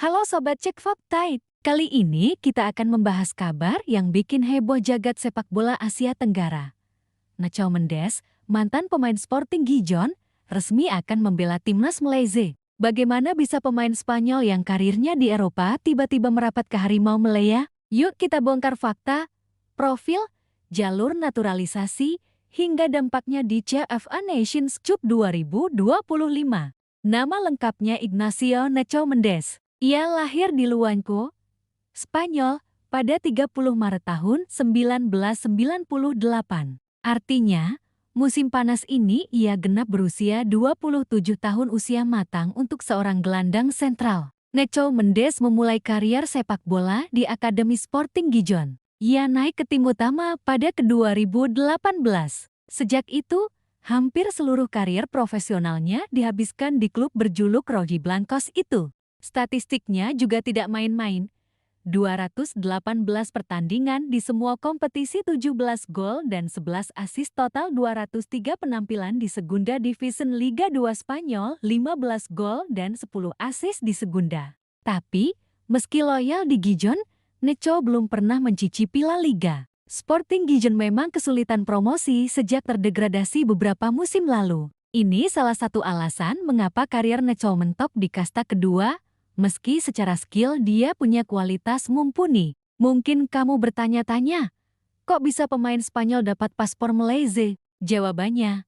Halo Sobat Cek Fakta. Kali ini kita akan membahas kabar yang bikin heboh jagat sepak bola Asia Tenggara. Nacho Mendes, mantan pemain Sporting Gijon, resmi akan membela timnas Malaysia. Bagaimana bisa pemain Spanyol yang karirnya di Eropa tiba-tiba merapat ke Harimau Malaya? Yuk kita bongkar fakta, profil, jalur naturalisasi, hingga dampaknya di CFA Nations Cup 2025. Nama lengkapnya Ignacio Nacho Mendes. Ia lahir di Luanco, Spanyol, pada 30 Maret tahun 1998. Artinya, musim panas ini ia genap berusia 27 tahun usia matang untuk seorang gelandang sentral. Nacho Mendes memulai karier sepak bola di Akademi Sporting Gijon. Ia naik ke tim utama pada 2018. Sejak itu, hampir seluruh karier profesionalnya dihabiskan di klub berjuluk Roji Blancos itu. Statistiknya juga tidak main-main. 218 pertandingan di semua kompetisi, 17 gol dan 11 assist, total 203 penampilan di Segunda Division Liga 2 Spanyol, 15 gol dan 10 assist di Segunda. Tapi, meski loyal di Gijon, Nacho belum pernah mencicipi La Liga. Sporting Gijon memang kesulitan promosi sejak terdegradasi beberapa musim lalu. Ini salah satu alasan mengapa karier Nacho mentok di kasta kedua. Meski secara skill dia punya kualitas mumpuni. Mungkin kamu bertanya-tanya, kok bisa pemain Spanyol dapat paspor Malaysia? Jawabannya,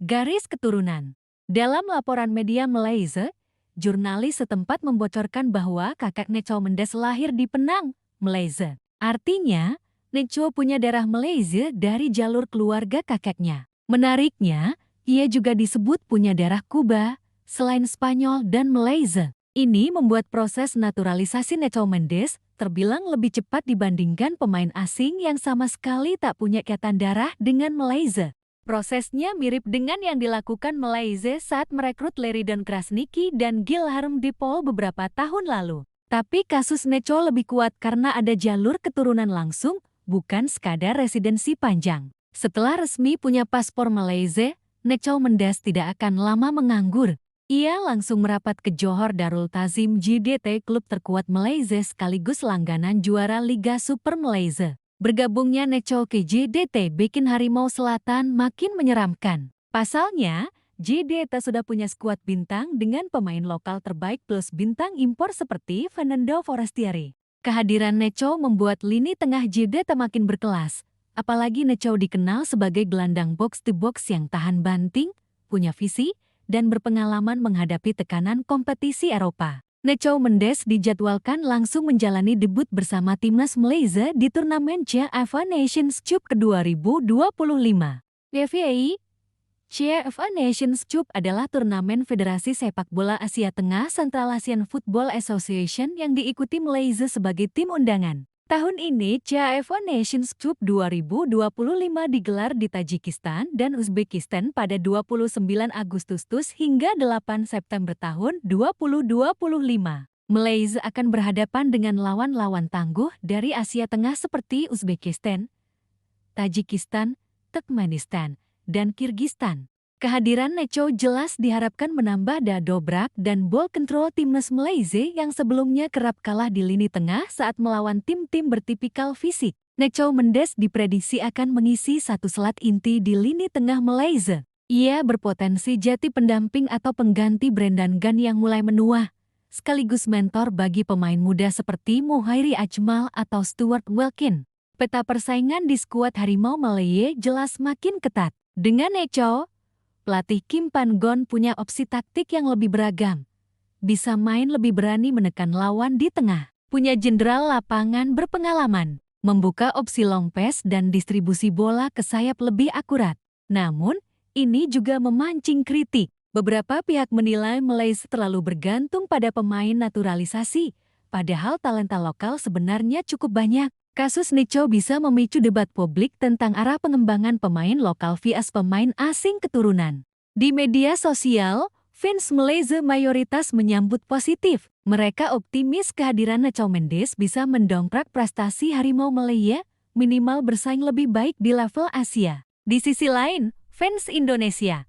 garis keturunan. Dalam laporan media Malaysia, jurnalis setempat membocorkan bahwa kakek Nacho Mendes lahir di Penang, Malaysia. Artinya, Nacho punya darah Malaysia dari jalur keluarga kakeknya. Menariknya, ia juga disebut punya darah Kuba, selain Spanyol dan Malaysia. Ini membuat proses naturalisasi Nacho Mendes terbilang lebih cepat dibandingkan pemain asing yang sama sekali tak punya ikatan darah dengan Malaysia. Prosesnya mirip dengan yang dilakukan Malaysia saat merekrut Leridon Krasniqi dan Guilherme de Paul beberapa tahun lalu. Tapi kasus Nacho lebih kuat karena ada jalur keturunan langsung, bukan sekadar residensi panjang. Setelah resmi punya paspor Malaysia, Nacho Mendes tidak akan lama menganggur. Ia langsung merapat ke Johor Darul Ta'zim JDT, klub terkuat Malaysia sekaligus langganan juara Liga Super Malaysia. Bergabungnya Nacho ke JDT bikin Harimau Selatan makin menyeramkan. Pasalnya, JDT sudah punya skuad bintang dengan pemain lokal terbaik plus bintang impor seperti Fernando Forestieri. Kehadiran Nacho membuat lini tengah JDT makin berkelas. Apalagi Nacho dikenal sebagai gelandang box-to-box yang tahan banting, punya visi, dan berpengalaman menghadapi tekanan kompetisi Eropa. Nacho Mendes dijadwalkan langsung menjalani debut bersama timnas Malaysia di turnamen CFA Nations Cup ke-2025. CFA Nations Cup adalah turnamen Federasi Sepak Bola Asia Tengah Central Asian Football Association yang diikuti Malaysia sebagai tim undangan. Tahun ini, CFA Nations Cup 2025 digelar di Tajikistan dan Uzbekistan pada 29 Agustus hingga 8 September tahun 2025. Malaysia akan berhadapan dengan lawan-lawan tangguh dari Asia Tengah seperti Uzbekistan, Tajikistan, Turkmenistan, dan Kirgistan. Kehadiran Nacho jelas diharapkan menambah dobrak dan ball control timnas Malaysia yang sebelumnya kerap kalah di lini tengah saat melawan tim-tim bertipikal fisik. Nacho Mendes diprediksi akan mengisi satu slot inti di lini tengah Malaysia. Ia berpotensi jadi pendamping atau pengganti Brendan Gan yang mulai menua, sekaligus mentor bagi pemain muda seperti Muhairi Ajmal atau Stuart Wilkin. Peta persaingan di skuad Harimau Malaya jelas makin ketat. Dengan Nacho, pelatih Kim Pan-gon punya opsi taktik yang lebih beragam. Bisa main lebih berani menekan lawan di tengah. Punya jenderal lapangan berpengalaman. Membuka opsi long pass dan distribusi bola ke sayap lebih akurat. Namun, ini juga memancing kritik. Beberapa pihak menilai Malaysia terlalu bergantung pada pemain naturalisasi. Padahal talenta lokal sebenarnya cukup banyak. Kasus Nacho bisa memicu debat publik tentang arah pengembangan pemain lokal vs pemain asing keturunan. Di media sosial, fans Malaysia mayoritas menyambut positif. Mereka optimis kehadiran Nacho Mendes bisa mendongkrak prestasi Harimau Malaya, minimal bersaing lebih baik di level Asia. Di sisi lain, fans Indonesia,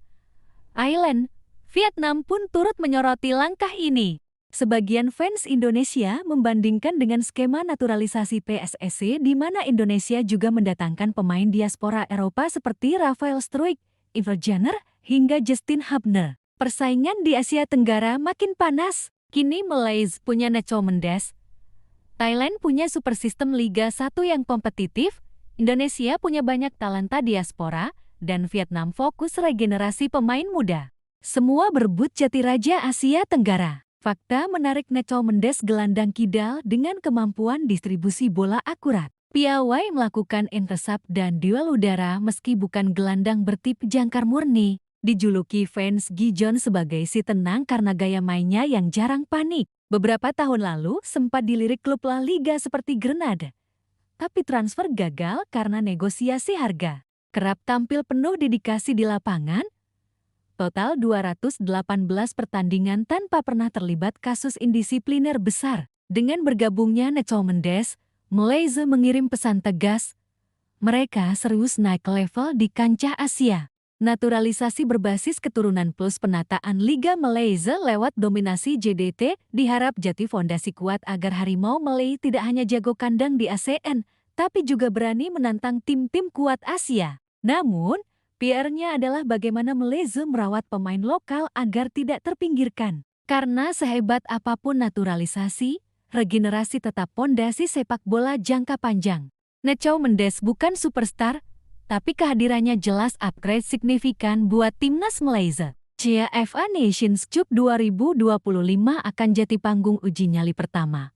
Thailand, Vietnam pun turut menyoroti langkah ini. Sebagian fans Indonesia membandingkan dengan skema naturalisasi PSSI di mana Indonesia juga mendatangkan pemain diaspora Eropa seperti Rafael Struijk, Iver Jenner, hingga Justin Hubner. Persaingan di Asia Tenggara makin panas. Kini Malaysia punya Nacho Mendes, Thailand punya super sistem Liga 1 yang kompetitif, Indonesia punya banyak talenta diaspora, dan Vietnam fokus regenerasi pemain muda. Semua berebut jati raja Asia Tenggara. Fakta menarik Nacho Mendes gelandang kidal dengan kemampuan distribusi bola akurat. Piawai melakukan intercept dan duel udara meski bukan gelandang bertipe jangkar murni. Dijuluki fans Gijon sebagai si tenang karena gaya mainnya yang jarang panik. Beberapa tahun lalu sempat dilirik klub La Liga seperti Grenada. Tapi transfer gagal karena negosiasi harga. Kerap tampil penuh dedikasi di lapangan. Total 218 pertandingan tanpa pernah terlibat kasus indisipliner besar. Dengan bergabungnya Nacho Mendes, Malaysia mengirim pesan tegas. Mereka serius naik level di kancah Asia. Naturalisasi berbasis keturunan plus penataan Liga Malaysia lewat dominasi JDT diharap jadi fondasi kuat agar Harimau Malay tidak hanya jago kandang di ASEAN, tapi juga berani menantang tim-tim kuat Asia. Namun, PR-nya adalah bagaimana Malaysia merawat pemain lokal agar tidak terpinggirkan. Karena sehebat apapun naturalisasi, regenerasi tetap pondasi sepak bola jangka panjang. Nacho Mendes bukan superstar, tapi kehadirannya jelas upgrade signifikan buat timnas Malaysia. CAFA Nations Cup 2025 akan jadi panggung uji nyali pertama.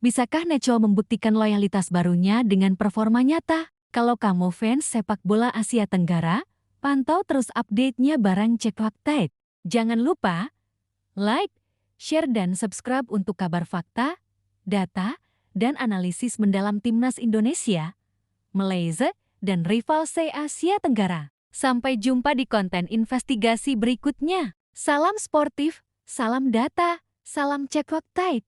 Bisakah Nacho membuktikan loyalitas barunya dengan performa nyata? Kalau kamu fans sepak bola Asia Tenggara, pantau terus update-nya bareng Cek Fakta. Jangan lupa like, share, dan subscribe untuk kabar fakta, data, dan analisis mendalam timnas Indonesia, Malaysia, dan rival se-Asia Tenggara. Sampai jumpa di konten investigasi berikutnya. Salam sportif, salam data, salam Cek Fakta.